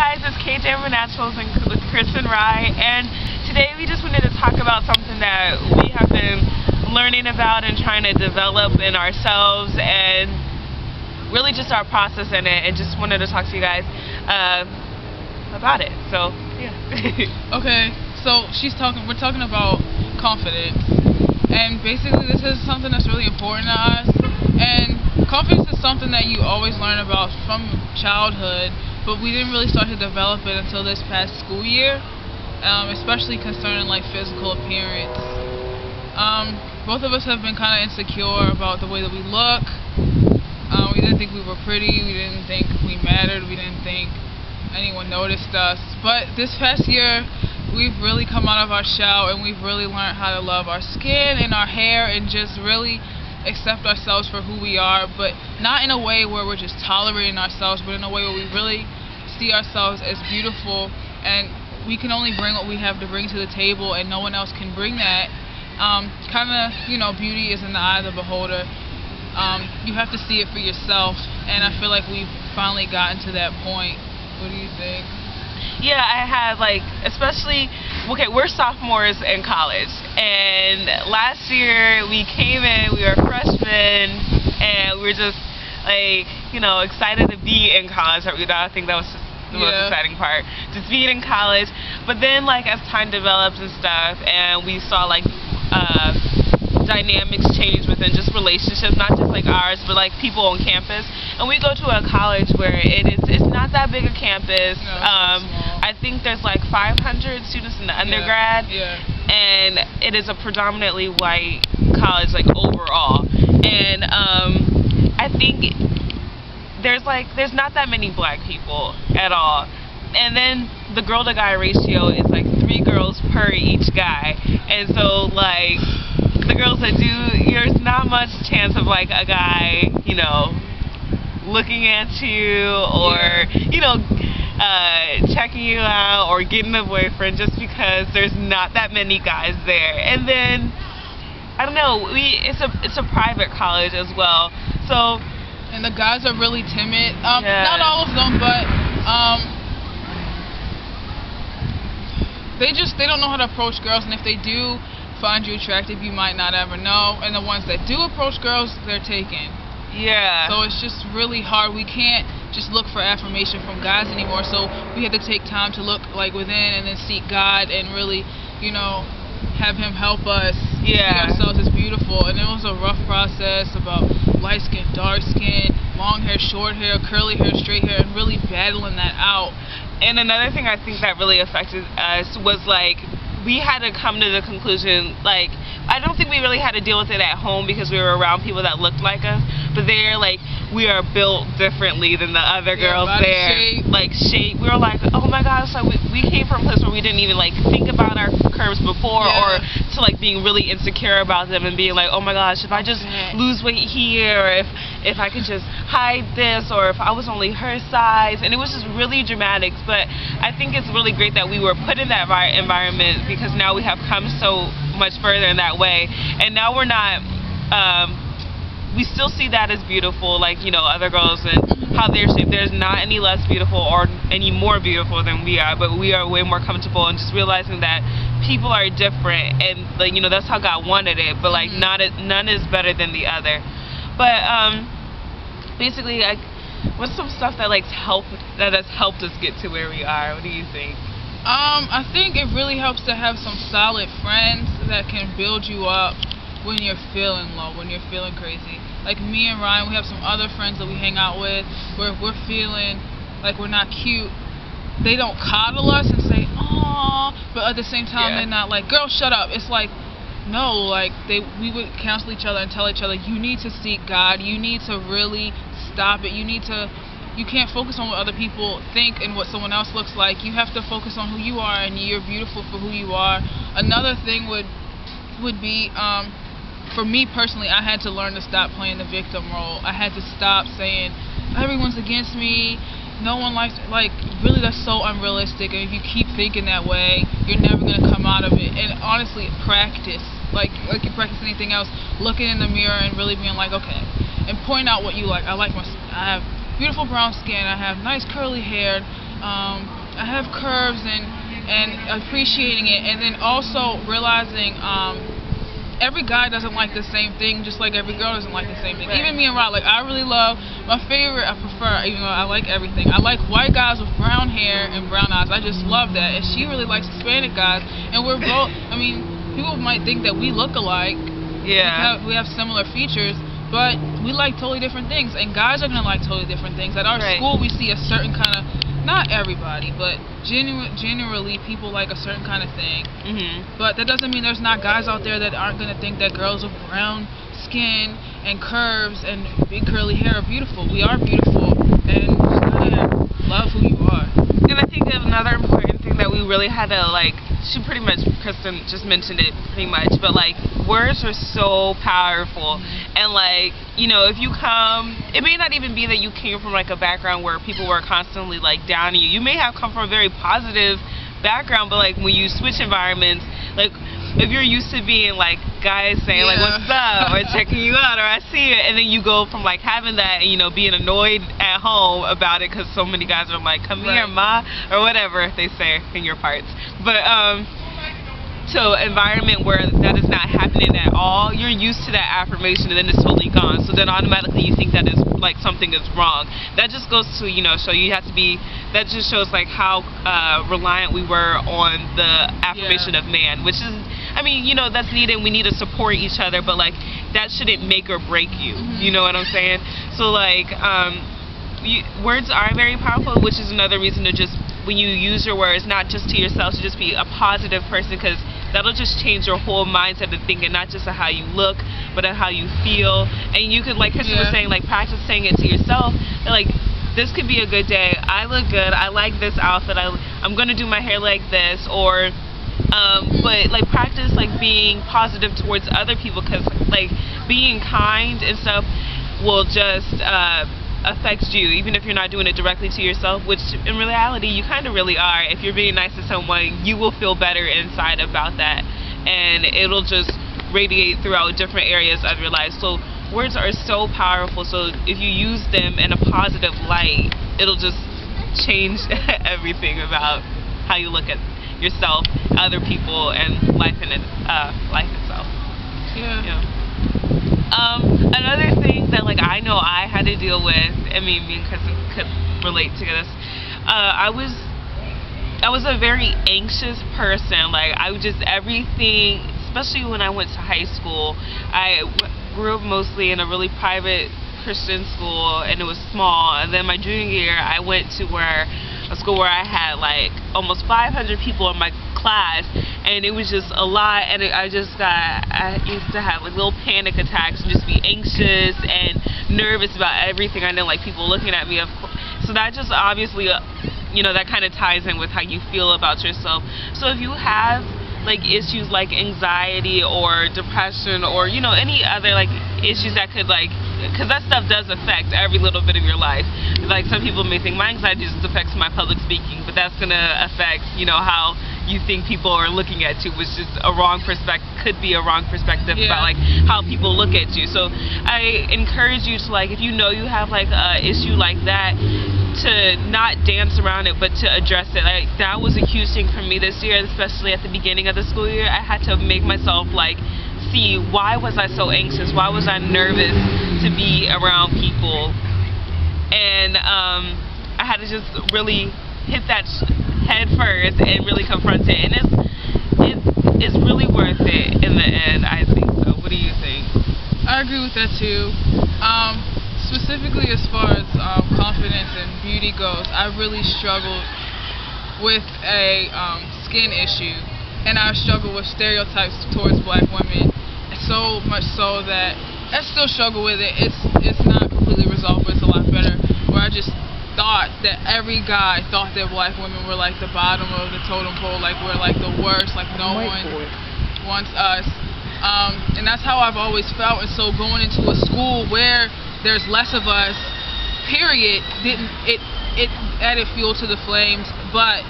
guys, it's KjamnNaturals with Chris and Rye, and today we just wanted to talk about something that we have been learning about and trying to develop in ourselves, and really just our process in it, and just wanted to talk to you guys about it. So yeah. Okay, so we're talking about confidence, and basically this is something that's really important to us. And confidence is something that you always learn about from childhood, but we didn't really start to develop it until this past school year, especially concerning like physical appearance. Both of us have been kind of insecure about the way that we look. We didn't think we were pretty, we didn't think we mattered, we didn't think anyone noticed us. But this past year, we've really come out of our shell, and we've really learned how to love our skin and our hair, and just really accept ourselves for who we are, but not in a way where we're just tolerating ourselves, but in a way where we really see ourselves as beautiful, and we can only bring what we have to bring to the table, and no one else can bring that. Kind of, beauty is in the eye of the beholder. You have to see it for yourself, and I feel like we've finally gotten to that point. What do you think? Yeah, I have, especially, okay, we're sophomores in college, and last year we came in, we were freshmen, and we were just, excited to be in college. I think that was just the most exciting part, just being in college. But then, as time develops and stuff, and we saw, dynamics change within just relationships, not just ours, but people on campus. And we go to a college where it's not that big a campus. I think there's 500 students in the undergrad, and it is a predominantly white college overall. And I think there's not that many black people at all. And then the girl to guy ratio is 3 girls per each guy. And so the girls that do, there's not much chance of a guy, looking at you or, checking you out or getting a boyfriend, just because there's not that many guys there. And then, I don't know, it's a private college as well. So, and the guys are really timid. Not all of them, but they don't know how to approach girls, and if they do find you attractive, you might not ever know. And the ones that do approach girls, they're taken. Yeah. So it's just really hard. We can't just look for affirmation from guys anymore. So we had to take time to look within, and then seek God, and really, have Him help us see ourselves as beautiful. And it was a rough process about light skin, dark skin, long hair, short hair, curly hair, straight hair, and really battling that out. And another thing I think that really affected us was we had to come to the conclusion, I don't think we really had to deal with it at home because we were around people that looked like us, but there, we are built differently than the other girls there. Shape. We were oh my gosh, we came from a place where we didn't even think about our curves before, or to being really insecure about them and being oh my gosh, if I just lose weight here, or if I could just hide this, or if I was only her size. And it was just really dramatic. But I think it's really great that we were put in that environment, because now we have come so much further in that way, and now we're not we still see that as beautiful, other girls and how they're shaped. There's not any less beautiful or any more beautiful than we are, but we are way more comfortable, and just realizing that people are different, and that's how God wanted it, but none is better than the other. But basically, what's some stuff that has helped us get to where we are? What do you think? I think it really helps to have some solid friends that can build you up when you're feeling low, when you're feeling crazy. Like me and Ryan, we have some other friends that we hang out with, where if we're feeling like we're not cute, they don't coddle us and say, "Aww," but at the same time, they're not "Girl, shut up." It's no, we would counsel each other and tell each other, you need to seek God, you need to really stop it, you can't focus on what other people think and what someone else looks like. You have to focus on who you are, and you're beautiful for who you are. Another thing would be, for me personally, I had to learn to stop playing the victim role. I had to stop saying, everyone's against me, no one likes me. Really, that's so unrealistic, and if you keep thinking that way, you're never going to come out of it. And honestly, practice. Like you practice anything else, looking in the mirror and really being okay, and point out what you like. I have beautiful brown skin, I have nice curly hair, I have curves and appreciating it, and then also realizing every guy doesn't like the same thing, just like every girl doesn't like the same thing. Right. Even me and Rod, like I really love my favorite. I prefer, even though I like everything. I like white guys with brown hair and brown eyes. I just love that. And she really likes Hispanic guys, and we're both. I mean, people might think that we look alike. Yeah. We have similar features, but we like totally different things, and guys are gonna like totally different things. At our school, we see a certain kind of, not everybody, but generally people like a certain kind of thing. But that doesn't mean there's not guys out there that aren't gonna think that girls with brown skin and curves and big curly hair are beautiful. We are beautiful, and just gotta love who you are. And I think another important thing that we really had to Kristen just mentioned it pretty much, but like words are so powerful, and like, you know, if you come, it may not even be that you came from like a background where people were constantly like down on you. You may have come from a very positive background, but like when you switch environments, like if you're used to being like guys saying like what's up or checking you out or I see it, and then you go from like having that and, you know, being annoyed at home about it because so many guys are like come here ma or whatever they say in your parts, but to an environment where that is not happening at all, you're used to that affirmation and then it's totally gone, so then automatically you think that is like something is wrong. That just goes to, you know, show you have to be, that just shows like how reliant we were on the affirmation of man, which is, I mean, you know, that's needed. We need to support each other, but like that shouldn't make or break you. You know what I'm saying? So like words are very powerful, which is another reason to just, when you use your words, not just to yourself, to just be a positive person, because that'll just change your whole mindset of thinking, not just of how you look, but of how you feel. And you could, like Kristen was saying, like practice saying it to yourself, like, this could be a good day, I look good, I like this outfit, I'm going to do my hair like this, or but like practice like being positive towards other people, because like being kind and stuff will just affects you, even if you're not doing it directly to yourself, which in reality you kind of really are. If you're being nice to someone, you will feel better inside about that, and it'll just radiate throughout different areas of your life. So words are so powerful, so if you use them in a positive light, it'll just change everything about how you look at yourself, other people, and life itself. Another thing that like I know I had to deal with, I mean me and Kristen could relate to this, I was a very anxious person. Like I would just, everything, especially when I went to high school, I grew up mostly in a really private Christian school, and it was small, and then my junior year I went to a school where I had like almost 500 people in my class, and it was just a lot, and I used to have like little panic attacks and just be anxious and nervous about everything. I didn't like people looking at me, of course. So that just obviously, you know, that kind of ties in with how you feel about yourself. So if you have like issues like anxiety or depression, or you know, any other like issues that could like, because that stuff does affect every little bit of your life. Like some people may think my anxiety just affects my public speaking, but that's gonna affect, you know, how you think people are looking at you, which is a wrong perspective, could be a wrong perspective about like how people look at you. So I encourage you to, like, if you know you have like a issue like that, to not dance around it, but to address it. Like that was a huge thing for me this year, especially at the beginning of the school year. I had to make myself like see, why was I so anxious? Why was I nervous to be around people? And I had to just really hit that head first and really confront it, and it's really worth it in the end, I think. So what do you think? I agree with that too. Specifically as far as confidence and beauty goes, I really struggled with a skin issue, and I struggle with stereotypes towards black women, so much so that I still struggle with it. It's not completely resolved, but it's a lot better, where I just thought that every guy thought that black women were like the bottom of the totem pole, like we're like the worst, like no one wants us, and that's how I've always felt. And so going into a school where there's less of us, period, it added fuel to the flames. But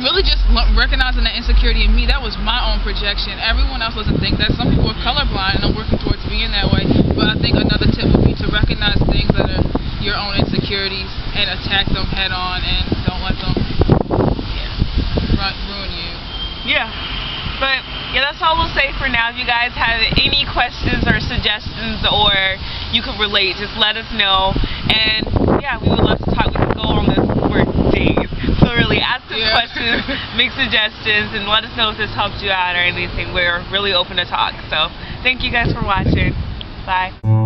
really just recognizing that insecurity in me, that was my own projection. Everyone else doesn't think that. Some people are colorblind, and I'm working towards being that way. But I think another tip would be to recognize things that are your own insecurities and attack them head on, and don't let say for now. If you guys have any questions or suggestions, or you could relate, just let us know. And yeah, we would love to talk. We could go on this for days. So really, ask us questions, make suggestions, and let us know if this helped you out or anything. We're really open to talk. So thank you guys for watching. Bye.